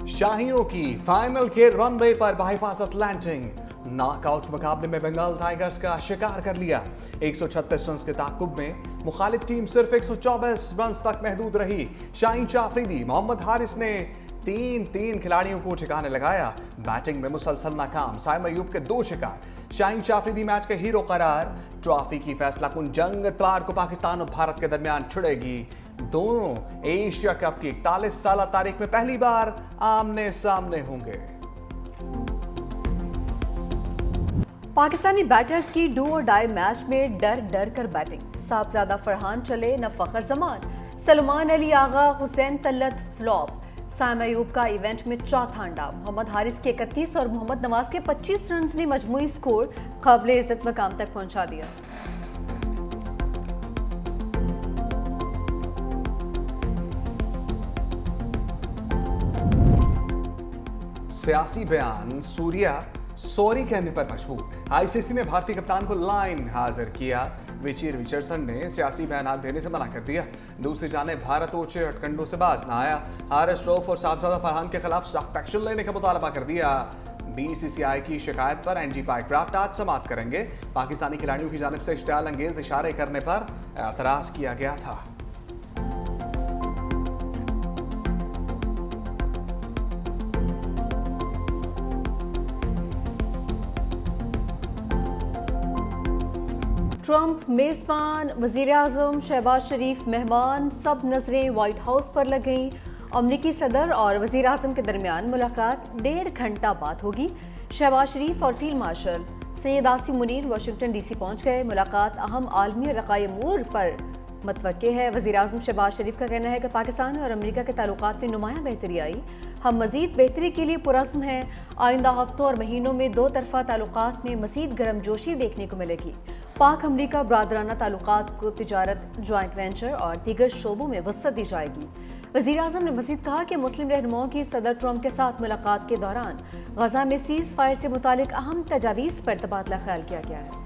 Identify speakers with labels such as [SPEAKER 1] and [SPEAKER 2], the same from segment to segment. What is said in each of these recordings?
[SPEAKER 1] शाहियों की फाइनल के रनवे पर बाहिफाजत लैंडिंग, नॉकआउट मुकाबले में बंगाल टाइगर्स का शिकार कर लिया। 136 रन के ताकुब में मुखालिफ टीम सिर्फ 124 रन तक महदूद रही। शाहीन आफरीदी, मोहम्मद हारिस ने तीन खिलाड़ियों को ठिकाने लगाया। बैटिंग में मुसलसल नाकाम, साइम अयूब के 2 शिकार। शाहीन आफरीदी मैच के हीरो करार। ट्रॉफी की फैसला कुन जंग इतवार को पाकिस्तान और भारत के दरमियान छिड़ेगी। दोनों एशिया कप की 41 साल तारीख में पहली बार आमने सामने होंगे।
[SPEAKER 2] पाकिस्तानी बैटर्स की डू और डाई मैच में डर कर बैटिंग। साहबजादा फरहान चले न फखर जमान, सलमान अली आगा, हुसैन तल्लत फ्लॉप। साइम अयूब का इवेंट में चौथा अंडा। मोहम्मद हारिस के 31 और मोहम्मद नवाज के 25 रन ने मजमूई स्कोर काबिल इज्जत मकाम तक पहुंचा दिया।
[SPEAKER 1] सियासी बयान, सूर्या सॉरी कहने पर मजबूर। आईसीसी ने भारतीय कप्तान को लाइन हाजिर किया। रिचर्डसन ने सियासी बयान देने से मना कर दिया। दूसरी जानिब भारत ऊंचे हटकंडों से बाज न आया। हारिस, रऊफ और साहबजादा फरहान के खिलाफ सख्त एक्शन लेने का मुतालबा कर दिया। बीसीसीआई की शिकायत पर एनजी पाइक्राफ्ट आज समाअत करेंगे। पाकिस्तानी खिलाड़ियों की जानिब से इश्तियाल अंगेज इशारे करने पर एतराज किया गया था।
[SPEAKER 2] ट्रंप मेजबान, वजीर आजम, शहबाज शरीफ मेहमान, सब नजरें व्हाइट हाउस पर लग गईं। अमरीकी सदर और वजीर आजम के दरमियान मुलाकात 1.5 घंटा बाद होगी। शहबाज शरीफ और field marshal Syed Asim Munir Washington DC पहुंच गए। मुलाकात अहम आलमी रकाए अमूर पर मतवक्के है। वजीर आजम शहबाज शरीफ का कहना है कि पाकिस्तान और अमेरिका के ताल्लुकात में नुमायां बेहतरी आई। हम मजीद बेहतरी के लिए पुरज़्म हैं। आइंदा हफ्तों और महीनों में 2 तरफ़ा ताल्लुकात में मजीद गर्मजोशी देखने को मिलेगी। पाक अमरीका बरादराना ताल्लुकात को तिजारत, जॉइंट वेंचर और दीगर शोबों में वसअत दी जाएगी। वज़ीर आज़म ने मज़ीद कहा कि मुस्लिम रहनुमाओं की सदर ट्रंप के साथ मुलाकात के दौरान गजा में सीज़ फायर से मुतालिक अहम तजावीज़ पर तबादला ख्याल किया गया है।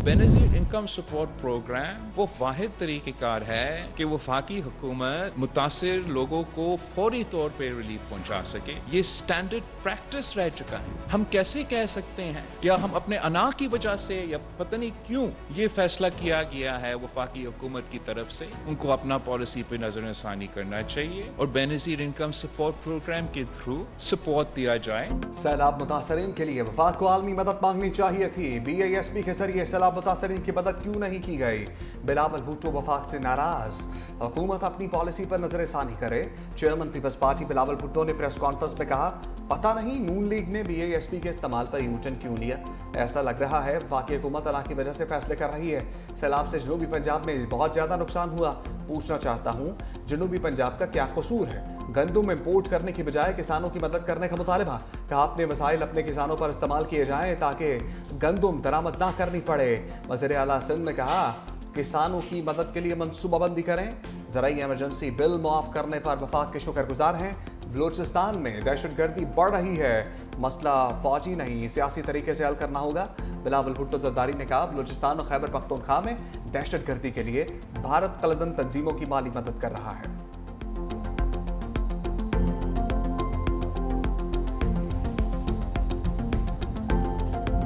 [SPEAKER 3] बेनज़ीर इनकम सपोर्ट प्रोग्राम वो वाहिद तरीक़ेकार है कि वफाकी हुकूमत मुतासिर लोगों को फौरी तौर पर रिलीफ पहुंचा सके। ये स्टैंडर्ड प्रैक्टिस रह चुका है। हम कैसे कह सकते हैं क्या हम अपने अना की वजह से या पता नहीं क्यों ये फैसला किया गया है वफाकी हुकूमत की तरफ से, उनको अपना पॉलिसी पे नजरसानी करना चाहिए और बेनज़ीर इनकम सपोर्ट प्रोग्राम के थ्रू सपोर्ट दिया जाए।
[SPEAKER 1] सैलाब मुतासरीन के लिए वफाक को आलमी मदद मांगनी चाहिए थी। BISP के जरिए सैलाब मुतासरीन की मदद क्यों नहीं की गई? बिलावल भुट्टो वफाक से नाराज। हुकूमत अपनी पॉलिसी पर नजरसानी करे। चेयरमैन पीपल्स पार्टी बिलावल भुट्टो ने प्रेस कॉन्फ्रेंस में कहा, पता नहीं नून लीग ने BISP के इस्तेमाल पर यूटर्न क्यों लिया। ऐसा लग रहा है वफाकी हुकूमत अना की वजह से फैसले कर रही है। सैलाब से जनूबी पंजाब में बहुत ज्यादा नुकसान हुआ। पूछना चाहता हूँ जनूबी पंजाब का क्या कसूर है? गंदुम इम्पोर्ट करने की बजाय किसानों की मदद करने का मुतालबा। कहा अपने वसाइल अपने किसानों पर इस्तेमाल किए जाएं ताकि गंदुम दरामद ना करनी पड़े। वज़ीर आला सिंध ने कहा किसानों की मदद के लिए मनसूबाबंदी करें। ज़राई एमरजेंसी बिल मुआफ करने पर वफाक के शुक्रगुजार हैं। बलूचिस्तान में दहशतगर्दी बढ़ रही है। मसला फौजी नहीं सियासी तरीके से हल करना होगा। बिलावल भुट्टो जरदारी ने कहा बलूचिस्तान और खैबर पख्तूनख्वा में दहशतगर्दी के लिए भारत कलदन तंजीमों की माली मदद कर रहा है।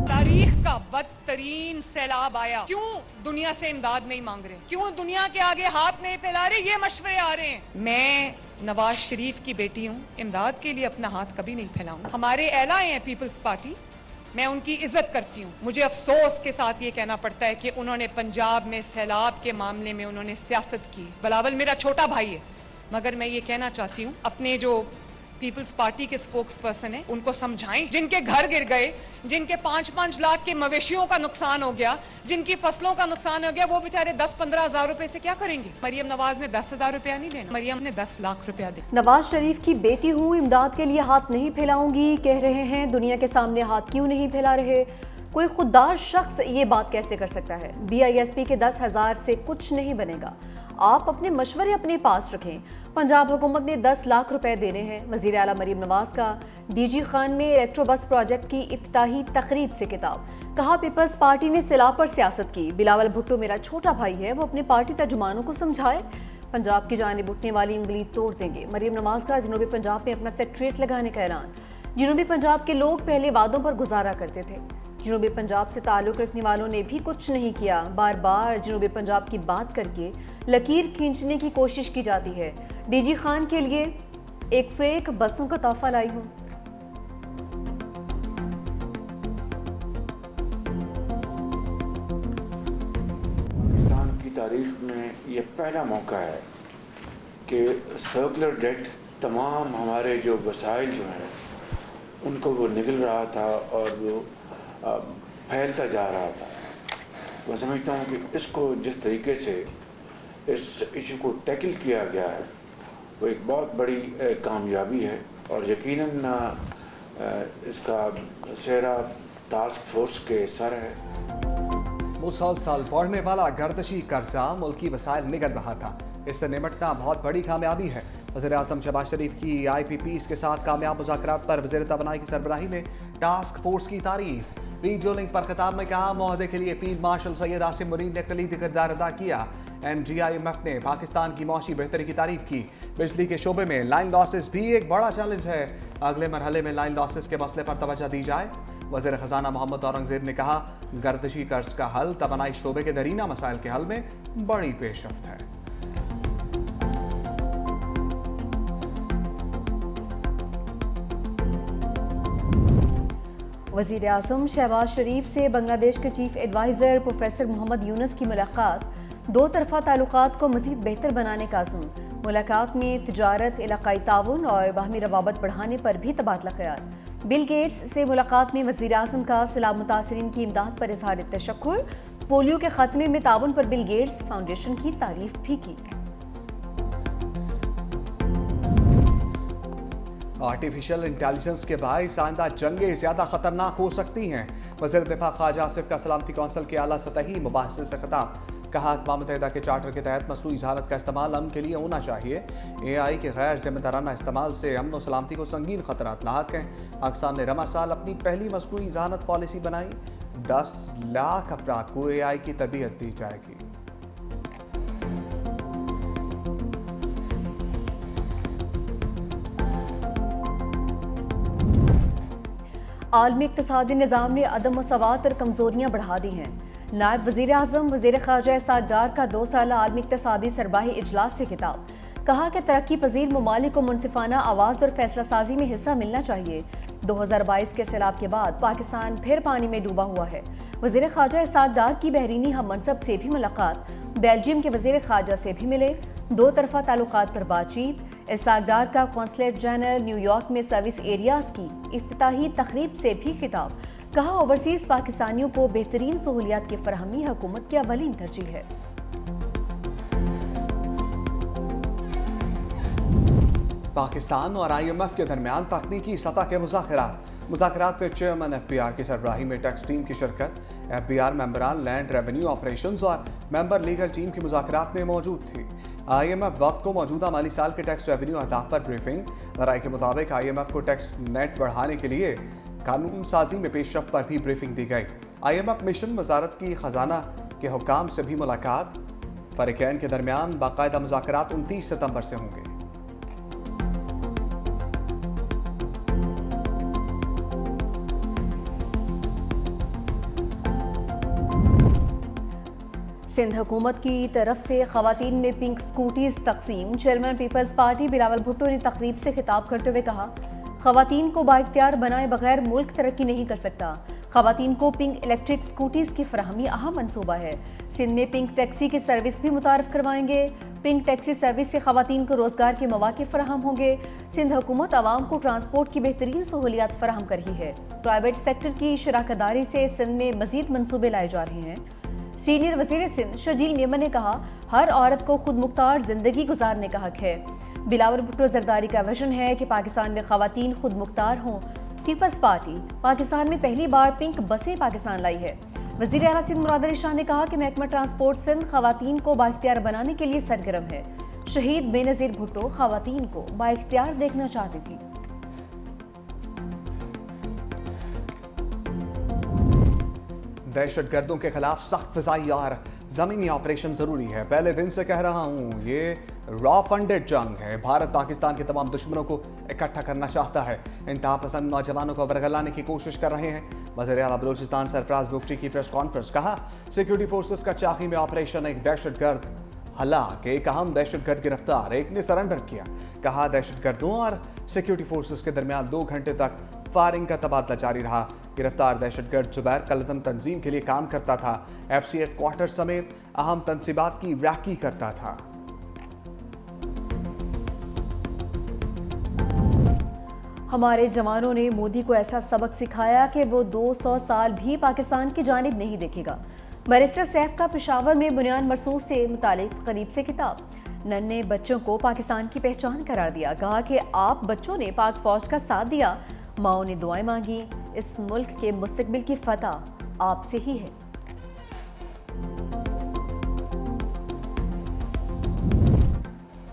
[SPEAKER 4] तारीख का बदतरीन सैलाब आया। क्यों दुनिया से इमदाद नहीं मांग रहे? क्यों दुनिया के आगे हाथ नहीं फैला रहे? ये मशवरे आ रहे हैं। मैं नवाज शरीफ की बेटी हूँ, इमदाद के लिए अपना हाथ कभी नहीं फैलाऊंगा। हमारे एलाए हैं पीपल्स पार्टी, मैं उनकी इज्जत करती हूँ। मुझे अफसोस के साथ ये कहना पड़ता है कि उन्होंने पंजाब में सैलाब के मामले में उन्होंने सियासत की। बिलावल मेरा छोटा भाई है, मगर मैं ये कहना चाहती हूँ अपने जो पीपल्स पार्टी के स्पोक्स पर्सन है उनको समझाएं। जिनके घर गिर गए, जिनके 5-5 लाख के मवेशियों का नुकसान हो गया, जिनकी फसलों का नुकसान हो गया, वो बेचारे 10-15 हज़ार रुपए से क्या करेंगे? मरियम नवाज ने 10,000 रुपया नहीं देना, मरियम ने 10 लाख रुपया दे।
[SPEAKER 2] नवाज शरीफ की बेटी हूँ, इमदाद के लिए हाथ नहीं फैलाऊंगी कह रहे हैं। दुनिया के सामने हाथ क्यों नहीं फैला रहे? कोई खुददार शख्स ये बात कैसे कर सकता है? BISP के 10,000 से कुछ नहीं बनेगा। आप अपने मशवरे अपने पास रखें। पंजाब हुकूमत ने 10 लाख रुपए देने हैं। वज़ीर आला मरीम नवाज का DG खान में इलेक्ट्रो बस प्रोजेक्ट की इफ्तिताही तकरीब से खिताब। कहा पीपल्स पार्टी ने सैलाब पर सियासत की। बिलावल भुट्टो मेरा छोटा भाई है, वो अपनी पार्टी तर्जुमानों को समझाए। पंजाब की जानिब उठने वाली उंगली तोड़ देंगे। मरीम नवाज का जनूबी पंजाब में अपना सेक्रेटरीट लगाने का ऐलान। जनूबी पंजाब के लोग पहले वादों पर गुजारा करते थे, जनूबी पंजाब से ताल्लुक़ रखने वालों ने भी कुछ नहीं किया। बार बार जनूबी पंजाब की बात करके लकीर खींचने की कोशिश की जाती है। डीजी खान के लिए 101 बसों का तोहफा लाई हूँ।
[SPEAKER 5] पाकिस्तान की तारीख में ये पहला मौका है कि सर्कुलर डेट तमाम हमारे जो वसाइल जो हैं उनको वो निगल रहा था और वो फैलता जा रहा था। मैं समझता हूँ कि इसको जिस तरीके से इस इशू को टैकल किया गया है वो एक बहुत बड़ी कामयाबी है और यकीनन इसका सेहरा टास्क फोर्स के सर है।
[SPEAKER 1] मुसलसल बढ़ने वाला गर्दिशी कर्जा मुल्की वसाइल निगल रहा था, इससे निपटना बहुत बड़ी कामयाबी है। वज़ीर-ए-आज़म शहबाज शरीफ की IPPs के साथ कामयाब मुज़ाकरात पर वज़ीर तवानाई की सरबराही में टास्क फोर्स की तारीफ। वीडियो लिंक पर खिताब में कहा, मुआहदे के लिए फील्ड मार्शल सैयद आसिम मुनीर ने कलीदी किरदार अदा किया। NGIMF ने पाकिस्तान की मौशी बेहतरी की तारीफ की। बिजली के शोबे में लाइन लॉसेस भी एक बड़ा चैलेंज है, अगले मरहले में लाइन लॉसेस के मसले पर तवज्जो दी जाए। वज़ीर ख़जाना मोहम्मद औरंगज़ेब ने कहा, गर्दिशी कर्ज का हल तवानाई शोबे के दरीना मसाइल के हल में बड़ी पेशरफ्त है।
[SPEAKER 2] वज़ीर आज़म शहबाज शरीफ से बांग्लादेश के chief adviser professor Mohammad Yunus की मुलाकात। दो तरफ़ा ताल्लुक़ात को मज़ीद बेहतर बनाने का अज़्म। मुलाकात में तिजारत, इलाक़ाई ताउन और बाहमी रवाबत बढ़ाने पर भी तबादला ख़याल। बिल गेट्स से मुलाकात में वज़ीर आज़म का सैलाब मुतासरीन की इमदाद पर इज़हार तशक्कुर। पोलियो के ख़ात्मे में ताउन पर बिल गेट्स फाउंडेशन की तारीफ भी की।
[SPEAKER 1] आर्टिफिशियल इंटेलिजेंस के बाइस आइंदा जंगें ज़्यादा ख़तरनाक हो सकती हैं। वज़ीर दिफ़ा ख्वाजा आसिफ का सलामती कौंसिल के आला सतही मुबाहिसे से खिताब। कहा, अक़वाम मुत्तहिदा के चार्टर के तहत मसनूई ज़हानत का इस्तेमाल अमन के लिए होना चाहिए। AI के गैर जिम्मेदाराना इस्तेमाल से अमन व सलामती को संगीन खतरात लाहक हैं। पाकिस्तान ने रमा साल अपनी पहली मसनूई ज़हानत पॉलिसी बनाई। 10 लाख अफराद को AI की तरबियत दी जाएगी।
[SPEAKER 2] आलमी इक़्तिसादी निज़ाम ने अदम मसावात और कमज़ोरियाँ बढ़ा दी हैं। नायब वज़ीर आज़म वज़ीर ख़ारजा इसहाक़ डार का 2 साला आलमी इक़्तिसादी सरबराही इजलास से खिताब। कहा कि तरक्की पजीर ममालिक को मुनसिफाना आवाज़ और फैसला साजी में हिस्सा मिलना चाहिए। 2022 के सैलाब के बाद पाकिस्तान फिर पानी में डूबा हुआ है। वज़ीर ख़ारजा इसहाक़ डार की बहरीनी हम मनसब से भी मुलाकात। बेल्जियम के वज़ीर ख़ारजा से भी मिले। 2 तरफ़ा ताल्लुक़ात पर बातचीत। इसहाक़ डार का कौंसलेट जनरल न्यूयॉर्क में सर्विस एरियाज़ की इफ्तिताही तक़रीब से भी खिताब। कहा, ओवरसीज़ पाकिस्तानियों को बेहतरीन सहूलियात की फराहमी हुकूमत की अवलीन तरजीह है।
[SPEAKER 1] पाकिस्तान और IMF के दरमियान तकनीकी सतह के मुज़ाकरात में चेयरमैन FBR की सरबराही में टैक्स टीम की शिरकत। FBR मेंबरान लैंड रेवेन्यू ऑपरेशंस और मेंबर लीगल टीम की मुज़ाकरात में मौजूद थी। IMF वफ़द को मौजूदा माली साल के टैक्स रेवेन्यू अहदाफ पर ब्रीफिंग। राय के मुताबिक IMF को टैक्स नेट बढ़ाने के लिए कानून साजी में पेशरफ्त पर भी ब्रीफिंग दी गई। IMF मिशन वजारत की खजाना के हुकाम से भी मुलाकात। फ़रीक़ैन के दरमियान बाकायदा मुज़ाकरात 29 सितंबर से होंगे।
[SPEAKER 2] सिंध हुकूमत की तरफ से ख़वातीन में पिंक स्कूटीज़ तकसीम। चेयरमैन पीपल्स पार्टी बिलावल भुट्टो ने तकरीब से खिताब करते हुए कहा, ख़वातीन को बाइख्तियार बनाए बगैर मुल्क तरक्की नहीं कर सकता। ख़वातीन को पिंक इलेक्ट्रिक स्कूटीज़ की फराहमी अहम मनसूबा है। सिंध में पिंक टैक्सी की सर्विस भी मुतारफ़ करवाएंगे। पिंक टैक्सी सर्विस से ख़वातीन को रोज़गार के मौक़े फराहम होंगे। सिंध हुकूमत आवाम को ट्रांसपोर्ट की बेहतरीन सहूलियात फराहम कर रही है। प्राइवेट सेक्टर की शराकतदारी से सिंध में मज़ीद मनसूबे लाए जा रहे हैं। सीनियर वज़ीर सिंध शर्जील मेमन ने कहा, हर औरत को खुद मुख्तार ज़िंदगी गुजारने का हक है। बिलावल भुट्टो जरदारी का विजन है कि पाकिस्तान में ख़वातीन खुद मुख्तार हों। पीपल्स पार्टी पाकिस्तान में पहली बार पिंक बसें पाकिस्तान लाई है। वज़ीर आला सिंध मुराद अली शाह ने कहा कि महकमा ट्रांसपोर्ट सिंध ख़वातीन को बाइख्तियार बनाने के लिए सरगर्म है। शहीद बेनज़ीर भुट्टो ख़वातीन को बाइख्तियार देखना चाहती थी। दहशतगर्दों के खिलाफ सख्त फ़िज़ाई और
[SPEAKER 1] ज़मीनी ऑपरेशन ज़रूरी है। पहले दिन से कह रहा हूँ, ये रॉ फंडेड जंग है। भारत पाकिस्तान के तमाम दुश्मनों को इकट्ठा करना चाहता है। इंतहा पसंद नौजवानों को बरगलाने की कोशिश कर रहे हैं। वज़ीर आला बलूचिस्तान सरफराज बुगटी की प्रेस कॉन्फ्रेंस, कहा सिक्योरिटी फोर्सेस का चाकी में ऑपरेशन, एक दहशतगर्द हलाक, एक अहम दहशतगर्द गिरफ्तार, एक ने सरेंडर किया। कहा दहशतगर्दों और सिक्योरिटी फोर्सेस के दरमियान 2 घंटे तक फायरिंग का तबादला जारी रहा। गिरफ्तार दहशतगर्द जुबैर कलतन तंजीम के लिए काम करता था। FC हेडक्वार्टर समेत अहम तनसीबात की रैकी करता था।
[SPEAKER 2] हमारे जवानों ने मोदी को ऐसा सबक सिखाया कि वो 200 साल भी पाकिस्तान की जानिब नहीं देखेगा। बैरिस्टर सैफ का पेशावर में बुनियाद मरसूस से मुतालिक करीब से किताब। नन्हे बच्चों को पाकिस्तान की पहचान करार दिया। कहा कि आप बच्चों ने पाक फौज का साथ दिया, माओ ने दुआएं मांगी। इस मुल्क के मुस्तकबिल की फतह आपसे ही है।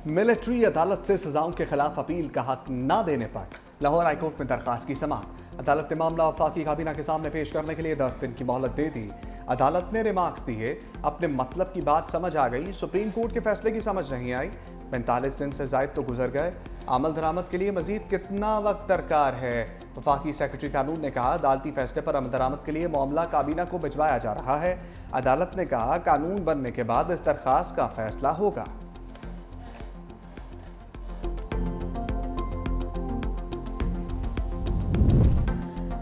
[SPEAKER 1] मिलिट्री अदालत से सजाओं के खिलाफ अपील का हक न देने पर लाहौर हाईकोर्ट में दरखास्त की समाअत। अदालत ने मामला वफाकी काबीना के सामने पेश करने के लिए 10 दिन की मोहलत दे दी। अदालत ने रिमार्क्स दिए, अपने मतलब की बात समझ आ गई, सुप्रीम कोर्ट के फैसले की समझ नहीं आई। 45 दिन से जायद तो गुजर गए, अमल दरामद के लिए मजीद कितना वक्त दरकार है। वफाकी सेक्रेटरी कानून ने कहा अदालती फैसले पर अमल दरामद के लिए मामला काबीना को भिजवाया जा रहा है। अदालत ने कहा कानून बनने के बाद इस दरखास्त का फैसला होगा।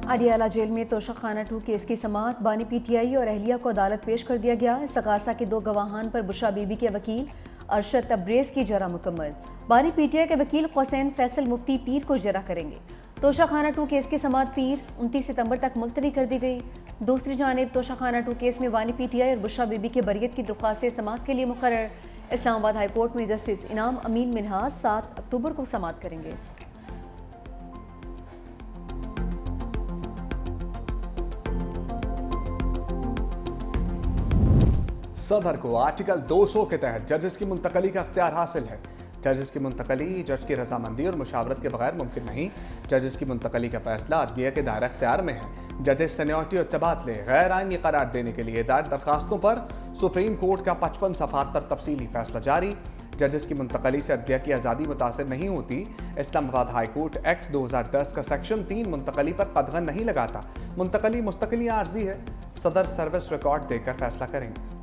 [SPEAKER 2] अडियाला जेल में तोशाखाना 2 केस की समाअत। बानी PTI और अहलिया को अदालत पेश कर दिया गया। इस्तगासा के 2 गवाहान पर बुशरा बीबी के वकील अरशद तब्रेज़ की जरा मुकम्मल। बानी PTI के वकील हुसैन फैसल मुफ्ती पीर को जरा करेंगे। तोशाखाना 2 केस की समाअत पीर 29 सितंबर तक मुलतवी कर दी गई। दूसरी जानिब तोशाखाना 2 केस में बानी PTI और बुशरा बीबी के बरियत की दरख्वास्त समाअत के लिए मुकर्रर। इस्लामाबाद हाई कोर्ट में जस्टिस इनाम अमीन मिनहाज 7 अक्टूबर को समाअत करेंगे।
[SPEAKER 1] सदर को आर्टिकल 200 के तहत जजेस की मुंतकली का अख्तियार हासिल है। जजेस की मुंतकली जज की रजामंदी और मुशावरत के बगैर मुमकिन नहीं। जजेस की मुंतकली का फैसला अदलिया के दायरा अख्तियार में है। जजेस सीनियरिटी और तबादले गैर आईनी करार देने के लिए दायर दरखास्तों पर सुप्रीम कोर्ट का 55 सफ़हात पर तफसीली फैसला जारी। जजेस की मुंतकली से अदलिया की आज़ादी मुतासर नहीं होती। इस्लामाबाद हाई कोर्ट एक्ट 2010 का सेक्शन 3 मुंतकली पर कदगन नहीं लगाता। मुंतकली मुस्तकिल आर्जी है। सदर सर्विस रिकॉर्ड देकर फैसला करेंगे।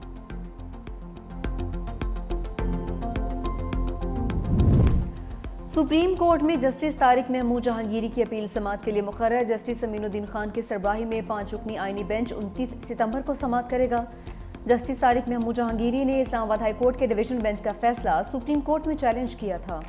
[SPEAKER 2] सुप्रीम कोर्ट में जस्टिस तारिक महमूद जहांगीरी की अपील समाअत के लिए मुकर्रर। जस्टिस अमीनुद्दीन खान की सरबराही में 5 रुकनी आईनी बेंच 29 सितंबर को समाअत करेगा। जस्टिस तारिक महमूद जहांगीरी ने इस्लामाबाद हाई कोर्ट के डिवीजन बेंच का फैसला सुप्रीम कोर्ट में चैलेंज किया था।